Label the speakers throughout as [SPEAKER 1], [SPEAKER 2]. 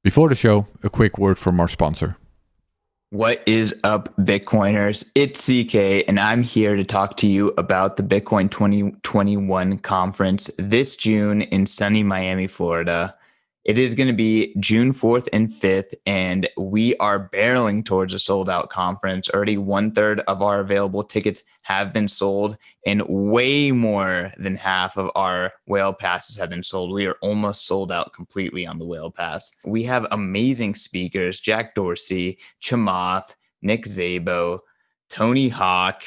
[SPEAKER 1] Before the show, a quick word from our sponsor.
[SPEAKER 2] What is up, Bitcoiners? It's CK, and I'm here to talk to you about the Bitcoin 2021 conference this June in sunny Miami, Florida. It is going to be June 4th and 5th, and we are barreling towards a sold-out conference. Already 1/3 of our available tickets have been sold, and way more than half of our whale passes have been sold. We are almost sold out completely on the whale pass. We have amazing speakers: Jack Dorsey, Chamath, Nick Szabo, Tony Hawk,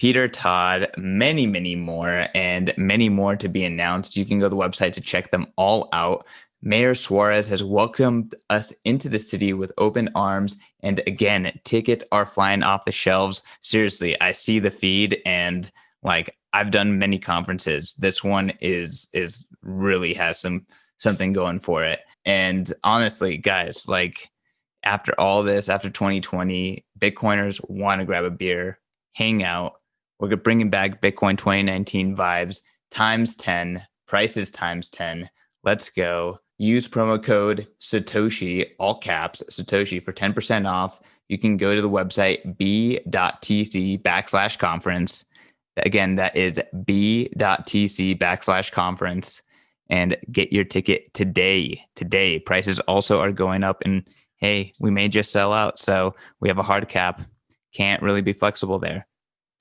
[SPEAKER 2] Peter Todd, many, many more, and many more to be announced. You can go to the website to check them all out. Mayor Suarez has welcomed us into the city with open arms. And again, tickets are flying off the shelves. Seriously, I see the feed, and I've done many conferences. This one is really has something going for it. And honestly, guys, after all this, after 2020, Bitcoiners want to grab a beer, hang out. We're bringing back Bitcoin 2019 vibes times 10, prices times 10. Let's go. Use promo code Satoshi, all caps, Satoshi, for 10% off. You can go to the website b.tc/conference. Again, that is b.tc/conference, and get your ticket today. Prices also are going up, and hey, we may just sell out. So we have a hard cap. Can't really be flexible there.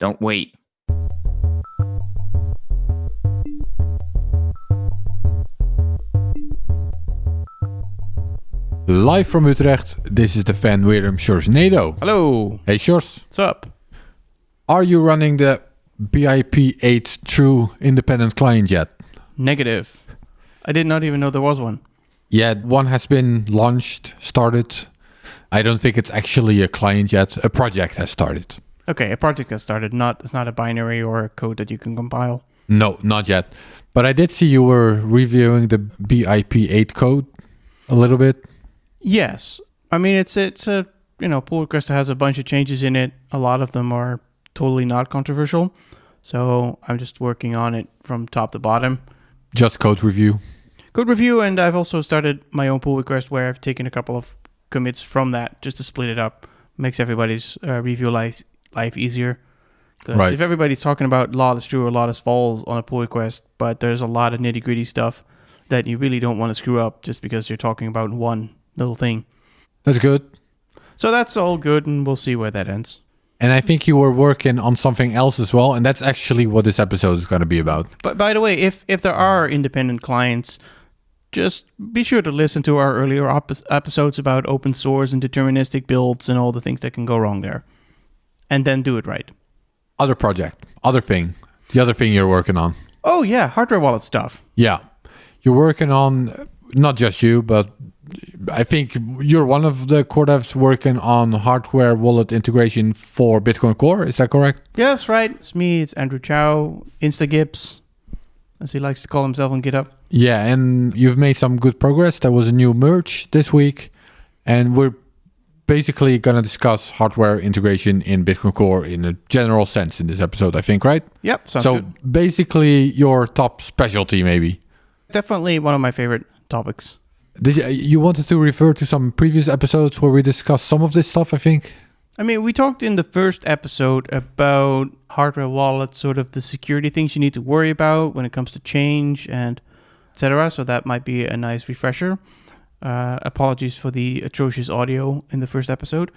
[SPEAKER 2] Don't wait.
[SPEAKER 1] Live from Utrecht, this is the fan Wirdum Sjorsnado.
[SPEAKER 3] Hello.
[SPEAKER 1] Hey Sjors.
[SPEAKER 3] What's up?
[SPEAKER 1] Are you running the BIP8 True independent client yet?
[SPEAKER 3] Negative. I did not even know there was one.
[SPEAKER 1] Yeah, one has been launched, started. I don't think it's actually a client yet. A project has started.
[SPEAKER 3] Okay, a project has started. It's not a binary or a code that you can compile.
[SPEAKER 1] No, not yet. But I did see you were reviewing the BIP8 code a little bit.
[SPEAKER 3] Yes. I mean, it's a pull request that has a bunch of changes in it. A lot of them are totally not controversial. So I'm just working on it from top to bottom.
[SPEAKER 1] Just code review.
[SPEAKER 3] Code review, and I've also started my own pull request where I've taken a couple of commits from that just to split it up. Makes everybody's review life easier. Right. If everybody's talking about law is true or law is false on a pull request, but there's a lot of nitty-gritty stuff that you really don't want to screw up just because you're talking about one little thing.
[SPEAKER 1] That's good.
[SPEAKER 3] So that's all good, and we'll see where that ends.
[SPEAKER 1] And I think you were working on something else as well, and that's actually what this episode is going to be about.
[SPEAKER 3] But by the way, if there are independent clients, just be sure to listen to our earlier episodes about open source and deterministic builds and all the things that can go wrong there. And then do it right.
[SPEAKER 1] Other project, the other thing you're working on.
[SPEAKER 3] Oh yeah, hardware wallet stuff.
[SPEAKER 1] Yeah. You're working on, not just you, but I think you're one of the core devs working on hardware wallet integration for Bitcoin Core. Is that correct?
[SPEAKER 3] Yeah, that's right. It's me. It's Andrew Chow, InstaGips, as he likes to call himself on GitHub.
[SPEAKER 1] Yeah, and you've made some good progress. There was a new merge this week, and we're basically going to discuss hardware integration in Bitcoin Core in a general sense in this episode, I think, right?
[SPEAKER 3] Yep, sounds good.
[SPEAKER 1] So basically your top specialty, maybe.
[SPEAKER 3] Definitely one of my favorite topics.
[SPEAKER 1] You wanted to refer to some previous episodes where we discussed some of this stuff, I think?
[SPEAKER 3] I mean, we talked in the first episode about hardware wallets, sort of the security things you need to worry about when it comes to change and etc. So that might be a nice refresher. Apologies for the atrocious audio in the first episode.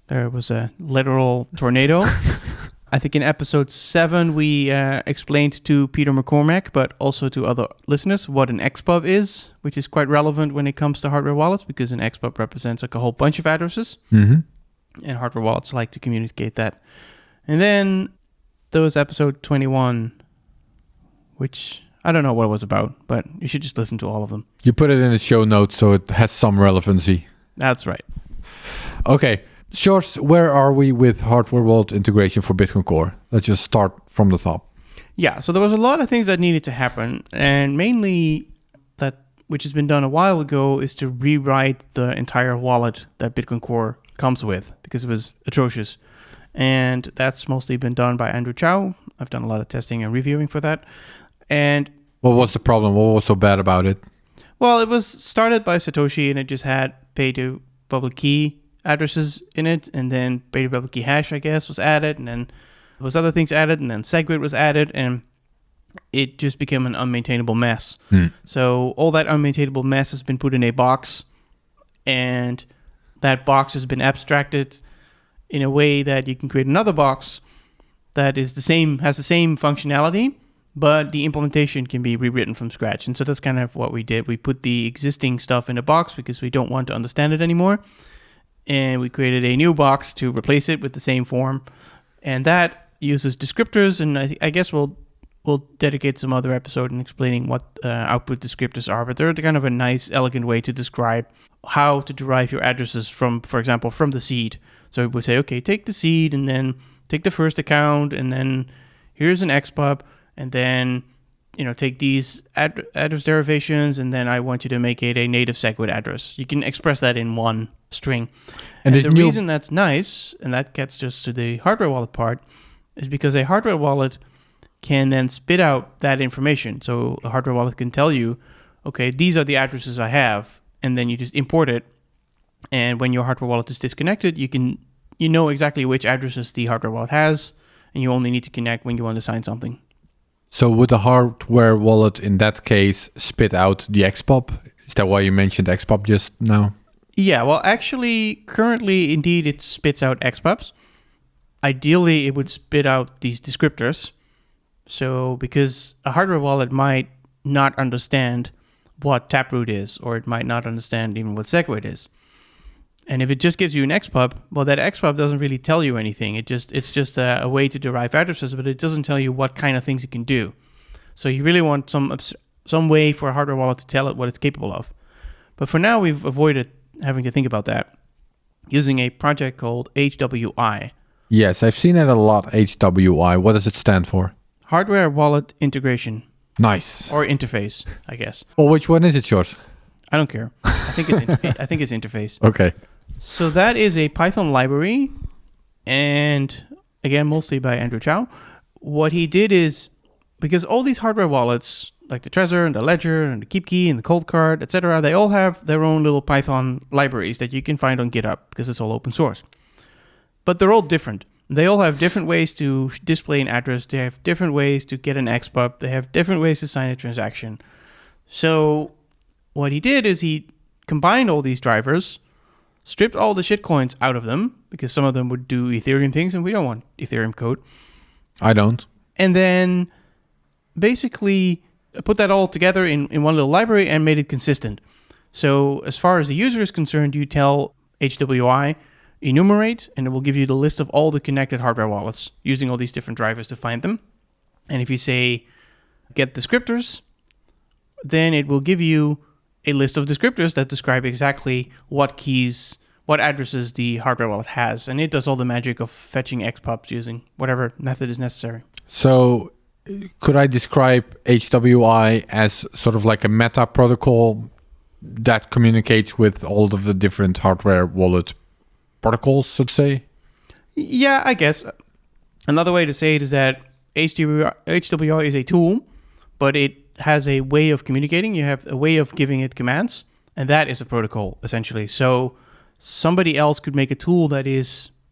[SPEAKER 3] There was a literal tornado. I think in episode 7, we explained to Peter McCormack, but also to other listeners, what an XPub is, which is quite relevant when it comes to hardware wallets, because an XPub represents a whole bunch of addresses, and hardware wallets like to communicate that. And then there was episode 21, which I don't know what it was about, but you should just listen to all of them.
[SPEAKER 1] You put it in the show notes, so it has some relevancy.
[SPEAKER 3] That's right.
[SPEAKER 1] Okay. Sjors, where are we with hardware wallet integration for Bitcoin Core? Let's just start from the top.
[SPEAKER 3] Yeah, so there was a lot of things that needed to happen, and mainly that, which has been done a while ago, is to rewrite the entire wallet that Bitcoin Core comes with, because it was atrocious. And that's mostly been done by Andrew Chow. I've done a lot of testing and reviewing for that. And
[SPEAKER 1] what was the problem? What was so bad about it?
[SPEAKER 3] Well, it was started by Satoshi, and it just had pay to public key addresses in it, and then pay to public key hash, I guess, was added, and then there was other things added, and then SegWit was added, and it just became an unmaintainable mess. So all that unmaintainable mess has been put in a box, and that box has been abstracted in a way that you can create another box that is has the same functionality, but the implementation can be rewritten from scratch. And so that's kind of what we did. We put the existing stuff in a box because we don't want to understand it anymore. And we created a new box to replace it with the same form. And that uses descriptors. And I guess we'll dedicate some other episode in explaining what output descriptors are. But they're kind of a nice, elegant way to describe how to derive your addresses from, for example, from the seed. So it would say, okay, take the seed and then take the first account, and then here's an XPub, and then take these address derivations, and then I want you to make it a native SegWit address. You can express that in one string. And the reason that's nice, and that gets just to the hardware wallet part, is because a hardware wallet can then spit out that information. So a hardware wallet can tell you, okay, these are the addresses I have, and then you just import it. And when your hardware wallet is disconnected, you know exactly which addresses the hardware wallet has, and you only need to connect when you want to sign something.
[SPEAKER 1] So would the hardware wallet in that case spit out the XPub? Is that why you mentioned XPub just now?
[SPEAKER 3] Yeah, well, actually, currently, indeed, it spits out XPubs. Ideally, it would spit out these descriptors. So because a hardware wallet might not understand what Taproot is, or it might not understand even what SegWit is. And if it just gives you an XPub, well, that XPub doesn't really tell you anything. It's just a way to derive addresses, but it doesn't tell you what kind of things it can do. So you really want some way for a hardware wallet to tell it what it's capable of. But for now, we've avoided having to think about that using a project called HWI.
[SPEAKER 1] Yes, I've seen it a lot, HWI. What does it stand for?
[SPEAKER 3] Hardware Wallet Integration.
[SPEAKER 1] Nice.
[SPEAKER 3] Or interface, I guess.
[SPEAKER 1] Well, which one is it, Sjors?
[SPEAKER 3] I don't care. I think it's interface.
[SPEAKER 1] Okay.
[SPEAKER 3] So that is a Python library, and again, mostly by Andrew Chow. What he did is, because all these hardware wallets, like the Trezor and the Ledger and the KeepKey and the Coldcard, etc., they all have their own little Python libraries that you can find on GitHub because it's all open source. But they're all different. They all have different ways to display an address. They have different ways to get an XPub. They have different ways to sign a transaction. So what he did is he combined all these drivers, stripped all the shitcoins out of them, because some of them would do Ethereum things, and we don't want Ethereum code.
[SPEAKER 1] I don't.
[SPEAKER 3] And then basically put that all together in one little library and made it consistent. So as far as the user is concerned, you tell HWI, enumerate, and it will give you the list of all the connected hardware wallets using all these different drivers to find them. And if you say get descriptors, then it will give you a list of descriptors that describe exactly what addresses the hardware wallet has. And it does all the magic of fetching XPubs using whatever method is necessary.
[SPEAKER 1] So could I describe HWI as sort of like a meta protocol that communicates with all of the different hardware wallet protocols, so to say?
[SPEAKER 3] Yeah, I guess. Another way to say it is that HWI is a tool, but it has a way of communicating. You have a way of giving it commands, and that is a protocol, essentially. So somebody else could make a tool that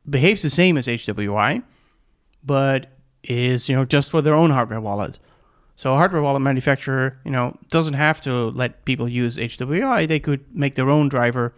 [SPEAKER 3] behaves the same as HWI, but is just for their own hardware wallet. So a hardware wallet manufacturer doesn't have to let people use HWI. They could make their own driver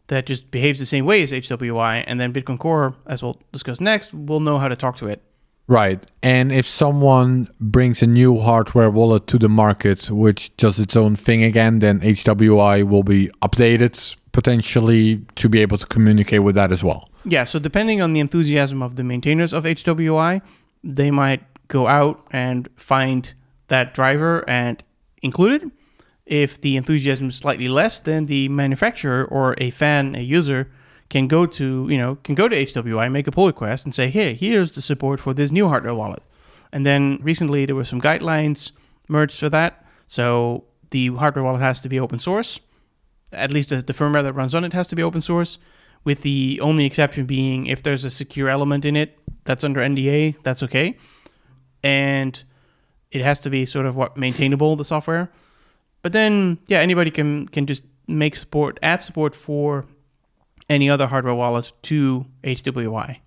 [SPEAKER 3] that just behaves the same way as HWI, and then Bitcoin Core, as we'll discuss next, will know how to talk to it.
[SPEAKER 1] Right. And if someone brings a new hardware wallet to the market, which does its own thing again, then HWI will be updated potentially to be able to communicate with that as well.
[SPEAKER 3] Yeah, so depending on the enthusiasm of the maintainers of HWI, they might go out and find that driver and include it. If the enthusiasm is slightly less, then the manufacturer or a fan, a user, can go to HWI, make a pull request and say, hey, here's the support for this new hardware wallet. And then recently there were some guidelines merged for that. So the hardware wallet has to be open source. At least the firmware that runs on it has to be open source, with the only exception being if there's a secure element in it that's under NDA, that's okay. And it has to be sort of maintainable, the software. But then, anybody can just add support for any other hardware wallet to HWI.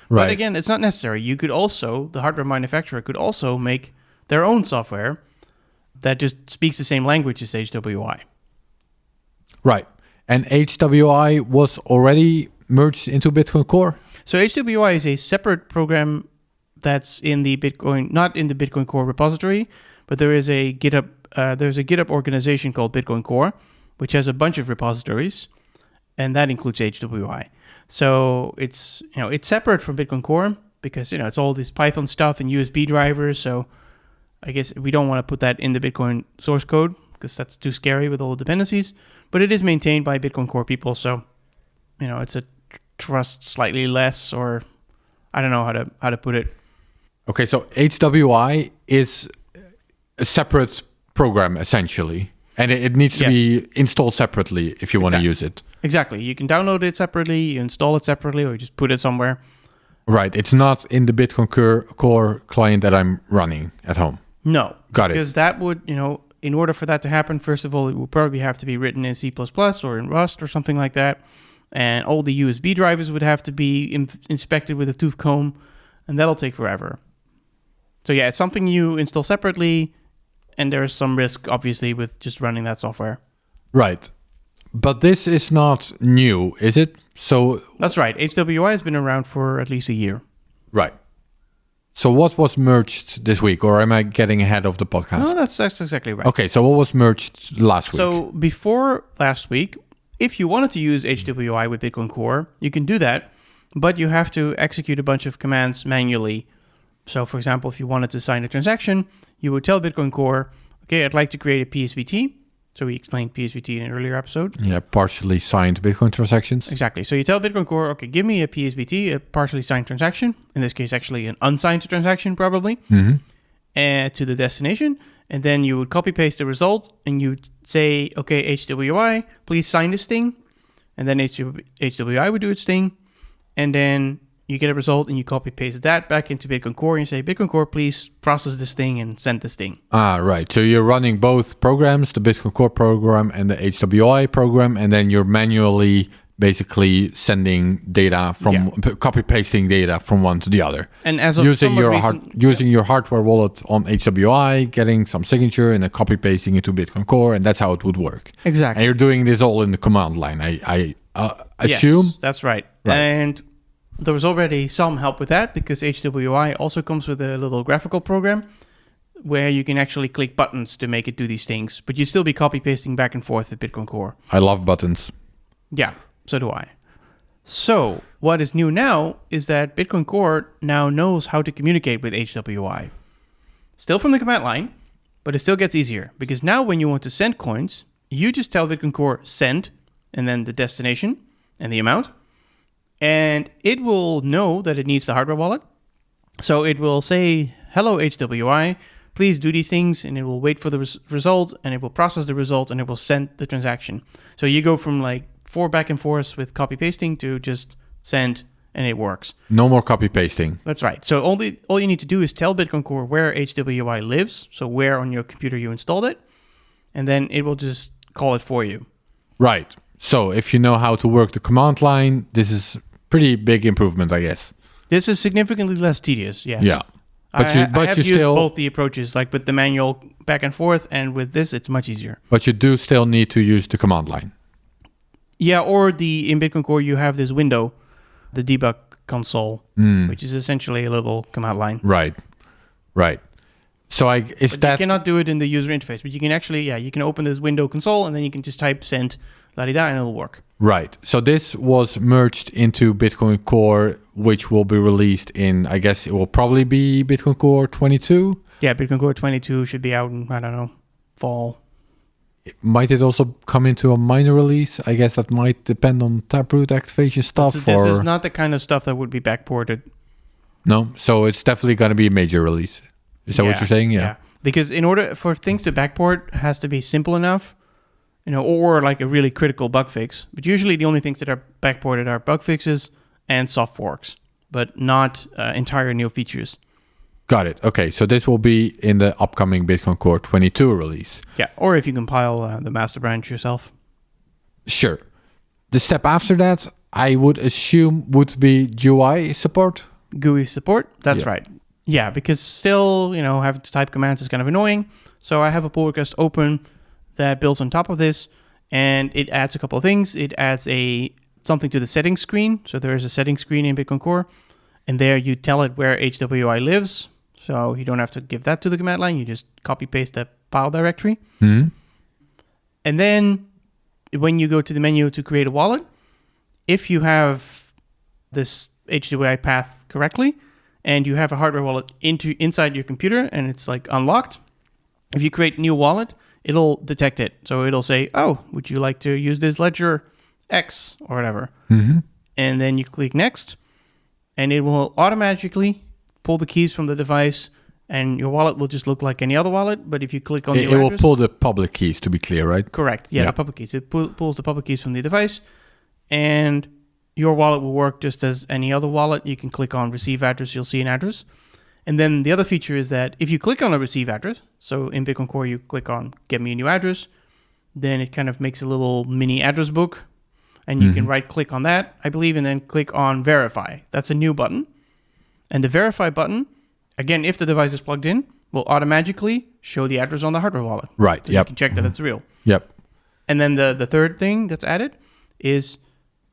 [SPEAKER 1] Right.
[SPEAKER 3] But again, it's not necessary. The hardware manufacturer could also make their own software that just speaks the same language as HWI.
[SPEAKER 1] Right. And HWI was already merged into Bitcoin Core?
[SPEAKER 3] So HWI is a separate program that's in the not in the Bitcoin Core repository, but there is a GitHub organization called Bitcoin Core, which has a bunch of repositories, and that includes HWI. So it's separate from Bitcoin Core because it's all this Python stuff and USB drivers. So I guess we don't want to put that in the Bitcoin source code because that's too scary with all the dependencies. But it is maintained by Bitcoin Core people, so it's a trust slightly less, or I don't know how to put it.
[SPEAKER 1] Okay, so HWI is a separate program essentially, and it needs to be installed separately if you want to use it.
[SPEAKER 3] Exactly. You can download it separately, you install it separately, or you just put it somewhere.
[SPEAKER 1] Right. It's not in the Bitcoin Core client that I'm running at home.
[SPEAKER 3] No.
[SPEAKER 1] Got it.
[SPEAKER 3] Because that would, in order for that to happen, first of all, it would probably have to be written in C++ or in Rust or something like that. And all the USB drivers would have to be inspected with a tooth comb, and that'll take forever. So it's something you install separately, and there's some risk, obviously, with just running that software.
[SPEAKER 1] Right. But this is not new, is it? So
[SPEAKER 3] that's right. HWI has been around for at least a year.
[SPEAKER 1] Right. So what was merged this week, or am I getting ahead of the podcast?
[SPEAKER 3] No, that's exactly right.
[SPEAKER 1] Okay, so what was merged last week?
[SPEAKER 3] So before last week, if you wanted to use HWI with Bitcoin Core, you can do that, but you have to execute a bunch of commands manually. So for example, if you wanted to sign a transaction, you would tell Bitcoin Core, okay, I'd like to create a PSVT. So we explained PSVT in an earlier episode.
[SPEAKER 1] Yeah, partially signed Bitcoin transactions.
[SPEAKER 3] Exactly. So you tell Bitcoin Core, okay, give me a PSVT, a partially signed transaction. In this case, actually an unsigned transaction, probably, to the destination. And then you would copy paste the result, and you'd say, okay, HWI, please sign this thing. And then HWI would do its thing. And then you get a result, and you copy paste that back into Bitcoin Core, and you say, Bitcoin Core, please process this thing and send this thing.
[SPEAKER 1] Ah, right. So you're running both programs, the Bitcoin Core program and the HWI program, and then you're manually basically sending data from copy pasting data from one to the other.
[SPEAKER 3] And as of
[SPEAKER 1] using your hardware wallet on HWI, getting some signature and then copy pasting it to Bitcoin Core, and that's how it would work.
[SPEAKER 3] Exactly.
[SPEAKER 1] And you're doing this all in the command line. I assume.
[SPEAKER 3] Yes, that's right. And there was already some help with that because HWI also comes with a little graphical program where you can actually click buttons to make it do these things, but you still be copy pasting back and forth with Bitcoin Core.
[SPEAKER 1] I love buttons.
[SPEAKER 3] Yeah, so do I. So what is new now is that Bitcoin Core now knows how to communicate with HWI. Still from the command line, but it still gets easier because now when you want to send coins, you just tell Bitcoin Core send and then the destination and the amount. And it will know that it needs the hardware wallet. So it will say, hello, HWI, please do these things. And it will wait for the result, and it will process the result, and it will send the transaction. So you go from like 4 back and forth with copy pasting to just send, and it works.
[SPEAKER 1] No more copy pasting.
[SPEAKER 3] That's right. So all you need to do is tell Bitcoin Core where HWI lives. So where on your computer you installed it. And then it will just call it for you.
[SPEAKER 1] Right. So if you know how to work the command line, this is pretty big improvement, I guess.
[SPEAKER 3] This is significantly less tedious, yes.
[SPEAKER 1] Yeah.
[SPEAKER 3] I have used both the approaches, like with the manual back and forth, and with this, it's much easier.
[SPEAKER 1] But you do still need to use the command line.
[SPEAKER 3] Yeah, or in Bitcoin Core, you have this window, the debug console, which is essentially a little command line.
[SPEAKER 1] Right. So you
[SPEAKER 3] cannot do it in the user interface, but you can actually, you can open this window console, and then you can just type send, la-di-da, and it'll work.
[SPEAKER 1] Right. So this was merged into Bitcoin Core, which will be released in, I guess it will probably be Bitcoin Core 22.
[SPEAKER 3] Yeah, Bitcoin Core 22 should be out in, I don't know, fall.
[SPEAKER 1] Might it also come into a minor release? I guess that might depend on Taproot activation stuff.
[SPEAKER 3] This is not the kind of stuff that would be backported.
[SPEAKER 1] No? So it's definitely going to be a major release. Is that what you're saying? Yeah.
[SPEAKER 3] Because in order for things to backport, it has to be simple enough. Or like a really critical bug fix. But usually the only things that are backported are bug fixes and soft forks, but not entire new features.
[SPEAKER 1] Got it. Okay, so this will be in the upcoming Bitcoin Core 22 release.
[SPEAKER 3] Yeah, or if you compile the master branch yourself.
[SPEAKER 1] Sure. The step after that, I would assume, would be GUI support.
[SPEAKER 3] GUI support, that's right. Yeah, because still, having to type commands is kind of annoying. So I have a pull request open that builds on top of this, and it adds a couple of things. It adds something to the settings screen. So there is a settings screen in Bitcoin Core, and there you tell it where HWI lives. So you don't have to give that to the command line. You just copy paste that file directory.
[SPEAKER 1] Mm-hmm.
[SPEAKER 3] And then when you go to the menu to create a wallet, if you have this HWI path correctly, and you have a hardware wallet inside your computer and it's like unlocked, if you create a new wallet, it'll detect it. So it'll say, oh, would you like to use this ledger X or whatever?
[SPEAKER 1] Mm-hmm.
[SPEAKER 3] And then you click next, and it will automatically pull the keys from the device, and your wallet will just look like any other wallet. But if you click on
[SPEAKER 1] it will pull the public keys, to be clear, right?
[SPEAKER 3] Correct. Yeah, the public keys. It pulls the public keys from the device, and your wallet will work just as any other wallet. You can click on receive address, you'll see an address. And then the other feature is that if you click on a receive address, so in Bitcoin Core you click on get me a new address, then it kind of makes a little mini address book, and you can right click on that, I believe, and then click on verify. That's a new button. And the verify button, again, if the device is plugged in, will automatically show the address on the hardware wallet.
[SPEAKER 1] Right.
[SPEAKER 3] So you can check that it's real.
[SPEAKER 1] Yep.
[SPEAKER 3] And then the third thing that's added is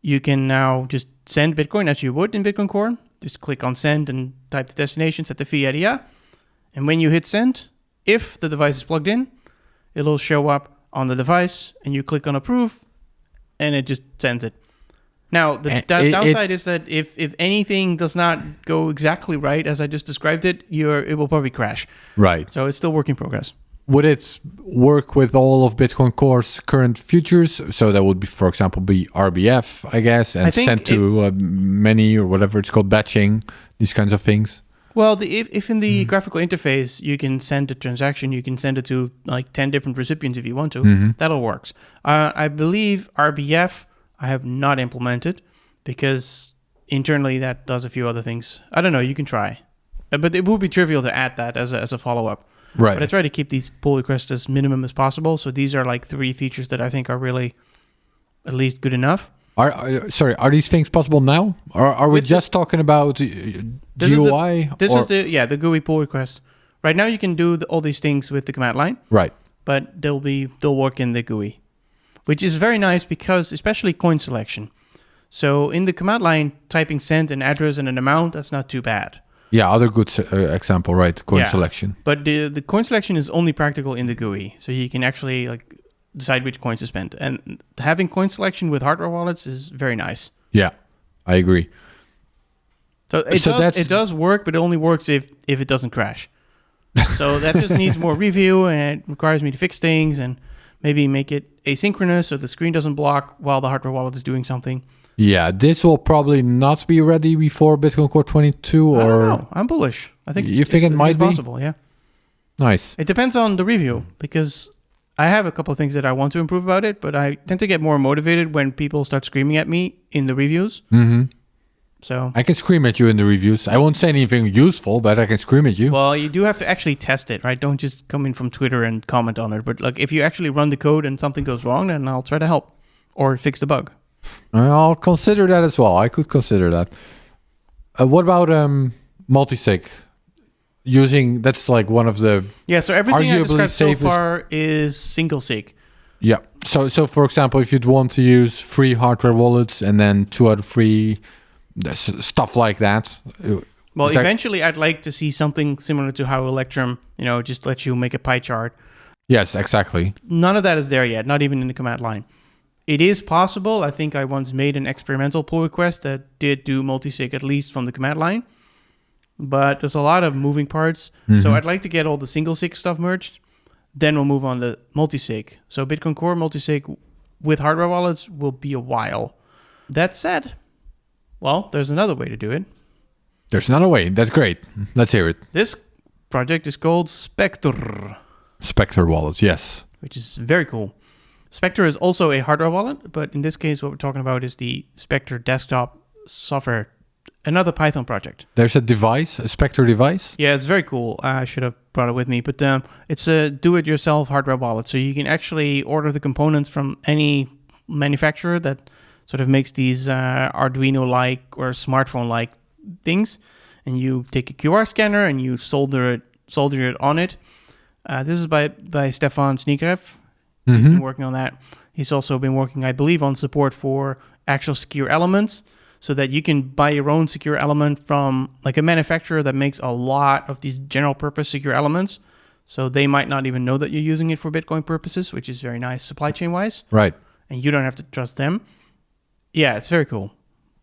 [SPEAKER 3] you can now just send Bitcoin as you would in Bitcoin Core. Just click on send and type the destination, set the fee, yada yada. And when you hit send, if the device is plugged in, it'll show up on the device, and you click on approve, and it just sends it. Now, the downside is that if anything does not go exactly right as I just described it, it will probably crash.
[SPEAKER 1] Right.
[SPEAKER 3] So it's still work in progress.
[SPEAKER 1] Would it work with all of Bitcoin Core's current features? So that would be, for example, be RBF, I guess, and sent to many or whatever it's called, batching, these kinds of things.
[SPEAKER 3] Well, if in the graphical interface you can send a transaction, you can send it to like 10 different recipients if you want to. That'll work. I believe RBF I have not implemented because internally that does a few other things. I don't know. You can try, but it would be trivial to add that as a follow up.
[SPEAKER 1] Right.
[SPEAKER 3] But I try to keep these pull requests as minimum as possible. So these are like 3 features that I think are really at least good enough.
[SPEAKER 1] Are these things possible now? Or are we just talking about GUI?
[SPEAKER 3] This is the GUI pull request. Right now you can do all these things with the command line.
[SPEAKER 1] Right.
[SPEAKER 3] But they'll work in the GUI, which is very nice because especially coin selection. So in the command line, typing send an address and an amount, that's not too bad.
[SPEAKER 1] Yeah, other good example, right? Coin selection.
[SPEAKER 3] But the coin selection is only practical in the GUI. So you can actually decide which coins to spend. And having coin selection with hardware wallets is very nice.
[SPEAKER 1] Yeah, I agree.
[SPEAKER 3] So it does work, but it only works if it doesn't crash. So that just needs more review, and it requires me to fix things and maybe make it asynchronous so the screen doesn't block while the hardware wallet is doing something.
[SPEAKER 1] Yeah, this will probably not be ready before Bitcoin Core 22, or...
[SPEAKER 3] I don't know. I'm bullish. I think
[SPEAKER 1] it might be
[SPEAKER 3] possible, yeah.
[SPEAKER 1] Nice.
[SPEAKER 3] It depends on the review, because I have a couple of things that I want to improve about it, but I tend to get more motivated when people start screaming at me in the reviews.
[SPEAKER 1] Mm-hmm.
[SPEAKER 3] So
[SPEAKER 1] I can scream at you in the reviews. I won't say anything useful, but I can scream at you.
[SPEAKER 3] Well, you do have to actually test it, right? Don't just come in from Twitter and comment on it. But if you actually run the code and something goes wrong, then I'll try to help or fix the bug.
[SPEAKER 1] I'll consider that as well. I could consider that. What about multisig? That's like one of the...
[SPEAKER 3] Yeah, so everything I described so
[SPEAKER 1] safest...
[SPEAKER 3] far is single sig.
[SPEAKER 1] Yeah. So for example, if you'd want to use free hardware wallets and then 2 out of 3... stuff like that.
[SPEAKER 3] Well, eventually I'd like to see something similar to how Electrum, just lets you make a pie chart.
[SPEAKER 1] Yes, exactly.
[SPEAKER 3] None of that is there yet, not even in the command line. It is possible. I think I once made an experimental pull request that did do multisig, at least from the command line. But there's a lot of moving parts. Mm-hmm. So I'd like to get all the single sig stuff merged. Then we'll move on to multisig. So Bitcoin Core multisig with hardware wallets will be a while. That said... Well, there's another way to do it.
[SPEAKER 1] There's another way. That's great. Let's hear it.
[SPEAKER 3] This project is called Spectre.
[SPEAKER 1] Spectre wallets, yes.
[SPEAKER 3] Which is very cool. Spectre is also a hardware wallet, but in this case, what we're talking about is the Spectre desktop software another Python project.
[SPEAKER 1] There's a device, a Spectre device.
[SPEAKER 3] Yeah, it's very cool. I should have brought it with me, but it's a do-it-yourself hardware wallet. So you can actually order the components from any manufacturer that sort of makes these Arduino-like or smartphone-like things, and you take a QR scanner and you solder it on it. This is by Stefan Sneekrev. He's been working on that. He's also been working, I believe, on support for actual secure elements, so that you can buy your own secure element from like a manufacturer that makes a lot of these general purpose secure elements. So they might not even know that you're using it for Bitcoin purposes, which is very nice supply chain wise.
[SPEAKER 1] Right.
[SPEAKER 3] And you don't have to trust them. Yeah, it's very cool.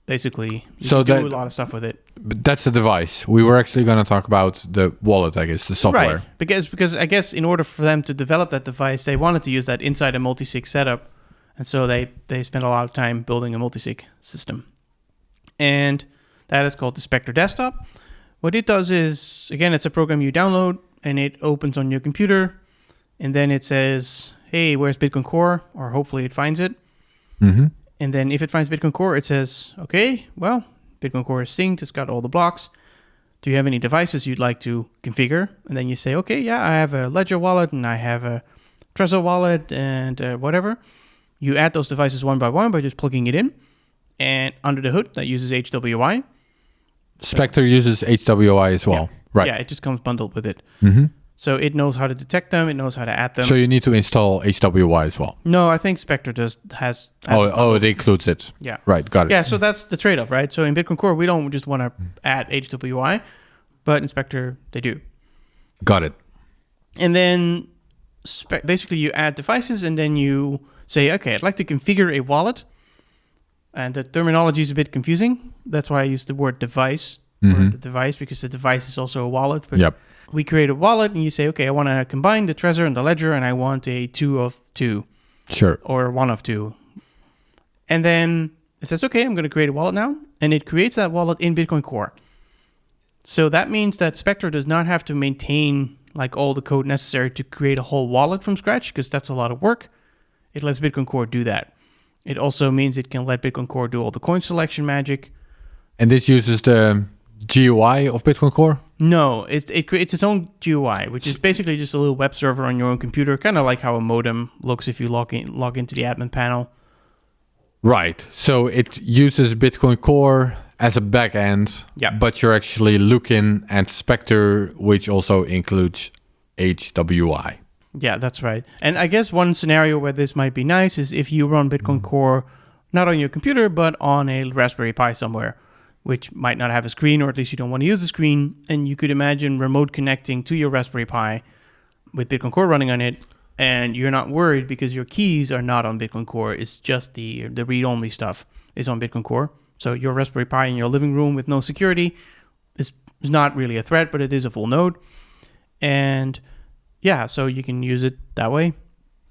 [SPEAKER 3] Basically, you
[SPEAKER 1] so
[SPEAKER 3] can do a lot of stuff with it.
[SPEAKER 1] But that's the device. We were actually going to talk about the wallet, I guess, the software.
[SPEAKER 3] Right. Because I guess in order for them to develop that device, they wanted to use that inside a multi-sig setup. And so they spent a lot of time building a multi-sig system. And that is called the Spectre Desktop. What it does is, again, it's a program you download, and it opens on your computer. And then it says, hey, where's Bitcoin Core? Or hopefully it finds it.
[SPEAKER 1] Mm-hmm.
[SPEAKER 3] And then if it finds Bitcoin Core, it says, okay, well, Bitcoin Core is synced. It's got all the blocks. Do you have any devices you'd like to configure? And then you say, okay, yeah, I have a Ledger wallet, and I have a Trezor wallet, and whatever. You add those devices one by just plugging it in. And under the hood, that uses HWI.
[SPEAKER 1] Spectre uses HWI as well.
[SPEAKER 3] Yeah.
[SPEAKER 1] Right.
[SPEAKER 3] Yeah, it just comes bundled with it.
[SPEAKER 1] Mm-hmm.
[SPEAKER 3] So it knows how to detect them. It knows how to add them.
[SPEAKER 1] So you need to install HWI as well.
[SPEAKER 3] No, I think Spectre has
[SPEAKER 1] Oh, it includes it.
[SPEAKER 3] Yeah.
[SPEAKER 1] Right, got it.
[SPEAKER 3] Yeah, so that's the trade-off, right? So in Bitcoin Core, we don't just want to add HWI, but in Spectre, they do.
[SPEAKER 1] Got it.
[SPEAKER 3] And then basically you add devices, and then you say, okay, I'd like to configure a wallet. And the terminology is a bit confusing. That's why I use the word device for the device, because the device is also a wallet. But
[SPEAKER 1] yep.
[SPEAKER 3] We create a wallet, and you say, okay, I want to combine the Trezor and the Ledger, and I want a 2 of 2.
[SPEAKER 1] Sure.
[SPEAKER 3] Or 1 of 2. And then it says, okay, I'm going to create a wallet now. And it creates that wallet in Bitcoin Core. So that means that Spectre does not have to maintain like all the code necessary to create a whole wallet from scratch, because that's a lot of work. It lets Bitcoin Core do that. It also means it can let Bitcoin Core do all the coin selection magic.
[SPEAKER 1] And this uses the GUI of Bitcoin Core?
[SPEAKER 3] No, it creates its own GUI, which is basically just a little web server on your own computer, kind of like how a modem looks if you log into the admin panel.
[SPEAKER 1] Right. So it uses Bitcoin Core as a backend, but you're actually looking at Spectre, which also includes HWI.
[SPEAKER 3] Yeah, that's right. And I guess one scenario where this might be nice is if you run Bitcoin Core not on your computer, but on a Raspberry Pi somewhere, which might not have a screen, or at least you don't want to use the screen. And you could imagine remote connecting to your Raspberry Pi with Bitcoin Core running on it, and you're not worried because your keys are not on Bitcoin Core. It's just the read-only stuff is on Bitcoin Core. So your Raspberry Pi in your living room with no security is not really a threat, but it is a full node. And yeah, so you can use it that way.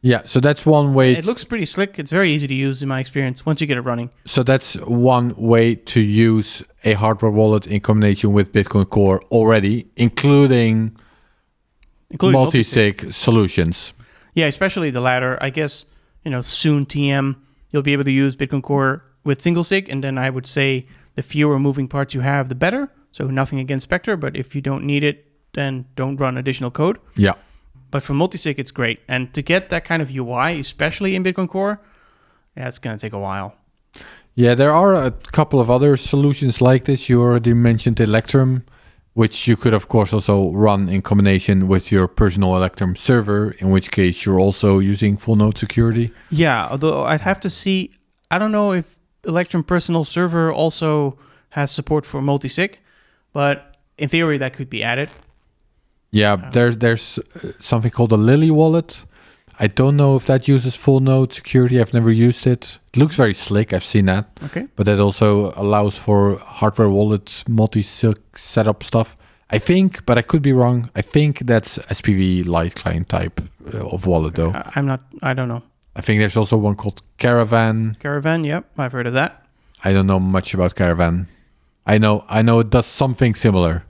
[SPEAKER 1] Yeah, so that's one way.
[SPEAKER 3] It looks pretty slick. It's very easy to use in my experience once you get it running.
[SPEAKER 1] So that's one way to use a hardware wallet in combination with Bitcoin Core already, including multi-sig solutions.
[SPEAKER 3] Yeah, especially the latter. I guess, soon TM, you'll be able to use Bitcoin Core with single sig, and then I would say the fewer moving parts you have, the better. So nothing against Spectre, but if you don't need it, then don't run additional code.
[SPEAKER 1] Yeah.
[SPEAKER 3] But for multisig, it's great. And to get that kind of UI, especially in Bitcoin Core, it's going to take a while.
[SPEAKER 1] Yeah, there are a couple of other solutions like this. You already mentioned Electrum, which you could, of course, also run in combination with your personal Electrum server, in which case you're also using full node security.
[SPEAKER 3] Yeah, although I'd have to see, I don't know if Electrum Personal Server also has support for multisig, but in theory, that could be added.
[SPEAKER 1] Yeah, there's something called a Lily wallet. I don't know if that uses full node security. I've never used it. It looks very slick. I've seen that.
[SPEAKER 3] Okay.
[SPEAKER 1] But that also allows for hardware wallet multi-sig setup stuff. I think, but I could be wrong. I think that's SPV light client type of wallet though.
[SPEAKER 3] I don't know.
[SPEAKER 1] I think there's also one called Caravan.
[SPEAKER 3] Caravan, yep. I've heard of that.
[SPEAKER 1] I don't know much about Caravan. I know it does something similar.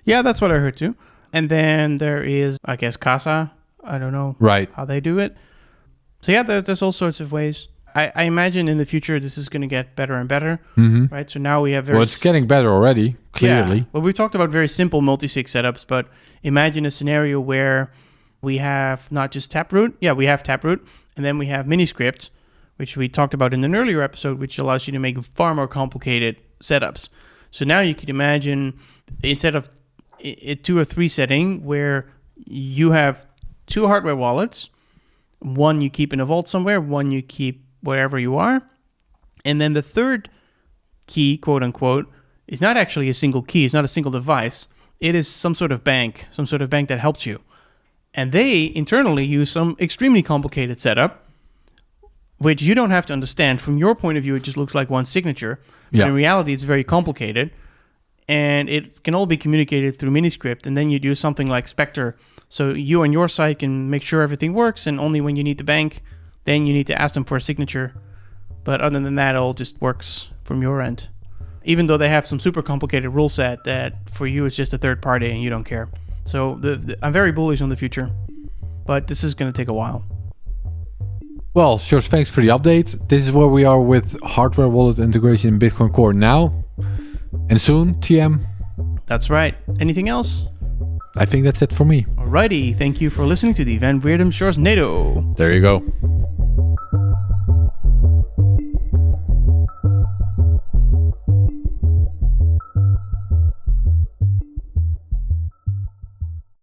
[SPEAKER 3] Yeah, that's what I heard too. And then there is, I guess, Casa. I don't know
[SPEAKER 1] how
[SPEAKER 3] they do it. So yeah, there's all sorts of ways. I imagine in the future this is going to get better and better, right? So now we have
[SPEAKER 1] Well, it's getting better already, clearly.
[SPEAKER 3] Yeah. Well, we talked about very simple multi-sig setups, but imagine a scenario where we have not just Taproot. Yeah, we have Taproot, and then we have Miniscript, which we talked about in an earlier episode, which allows you to make far more complicated setups. So now you could imagine, instead of a 2 or 3 setting, where you have 2 hardware wallets, one you keep in a vault somewhere, one you keep wherever you are, and then the third key, quote unquote, is not actually a single key, it's not a single device, it is some sort of bank that helps you. And they internally use some extremely complicated setup, which you don't have to understand. From your point of view, it just looks like one signature.
[SPEAKER 1] Yeah.
[SPEAKER 3] But in reality, it's very complicated. And it can all be communicated through Miniscript. And then you do something like Spectre. So you on your side can make sure everything works. And only when you need the bank, then you need to ask them for a signature. But other than that, it all just works from your end. Even though they have some super complicated rule set that for you, it's just a third party and you don't care. So I'm very bullish on the future. But this is going to take a while.
[SPEAKER 1] Well, Sjors, thanks for the update. This is where we are with hardware wallet integration in Bitcoin Core now. And soon, TM.
[SPEAKER 3] That's right. Anything else?
[SPEAKER 1] I think that's it for me.
[SPEAKER 3] Alrighty. Thank you for listening to the Wirdum Sjorsnado.
[SPEAKER 1] There you go.